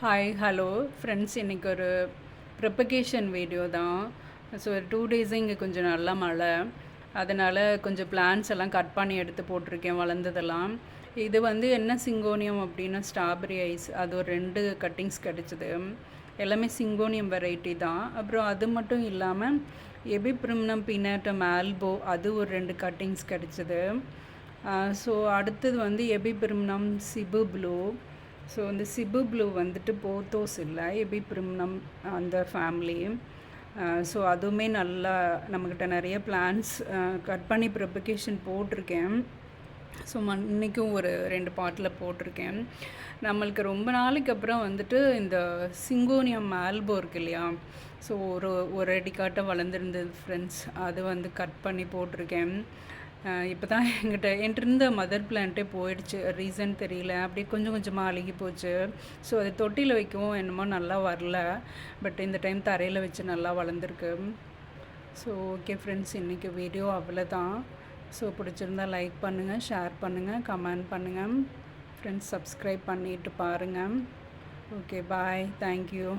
Hi hello friends, இன்றைக்கி ஒரு ப்ரிப்பகேஷன் video தான். ஸோ ஒரு 2 டேஸாக இங்கே கொஞ்சம் நல்ல மழை, அதனால் கொஞ்சம் பிளான்ஸ் எல்லாம் கட் பண்ணி எடுத்து போட்டிருக்கேன் வளர்ந்ததெல்லாம். இது வந்து என்ன சிங்கோனியம் அப்படின்னா ஸ்ட்ராபெரி ஐஸ், அது ஒரு 2 கட்டிங்ஸ் கிடச்சிது. எல்லாமே சிங்கோனியம் வெரைட்டி தான். அப்புறம் அது மட்டும் இல்லாமல் எபிப்ரிம்னம் பினாட்டம் ஆல்போ, அது ஒரு 2 கட்டிங்ஸ் கிடச்சிது. ஸோ அடுத்தது வந்து எபிப்ரிம்னம் சிபு ப்ளூ. ஸோ இந்த சிபு ப்ளூ வந்துட்டு போத்தோஸ் இல்லை, எபிப்ரிம்னம் அந்த ஃபேமிலி. ஸோ அதுவுமே நல்லா நம்மக்கிட்ட நிறைய பிளான்ஸ் கட் பண்ணி ப்ரிப்பகேஷன் போட்டிருக்கேன். ஸோ இன்றைக்கும் ஒரு 2 பாட்டில் போட்டிருக்கேன். நம்மளுக்கு ரொம்ப நாளைக்கு அப்புறம் வந்துட்டு இந்த சிங்கோனியம் ஆல்போ இருக்கு இல்லையா, ஸோ ஒரு அடிக்காட்ட வளர்ந்துருந்தது ஃப்ரெண்ட்ஸ், அது வந்து கட் பண்ணி போட்டிருக்கேன். இப்போ தான் என்கிட்ட இருந்த மதர் பிளான்ட்டே போயிடுச்சு, ரீசன் தெரியல, அப்படியே கொஞ்சம் கொஞ்சமாக அழுகி போச்சு. ஸோ அது தொட்டியில் வைக்கவும் என்னமோ நல்லா வரல, பட் இந்த டைம் தரையில் வச்சு நல்லா வளர்ந்துருக்கு. ஸோ ஓகே ஃப்ரெண்ட்ஸ், இன்றைக்கி வீடியோ அவ்வளோதான். ஸோ பிடிச்சிருந்தால் லைக் பண்ணுங்கள், ஷேர் பண்ணுங்கள், கமெண்ட் பண்ணுங்கள் ஃப்ரெண்ட்ஸ், சப்ஸ்கிரைப் பண்ணிவிட்டு பாருங்கள். Okay bye, thank you.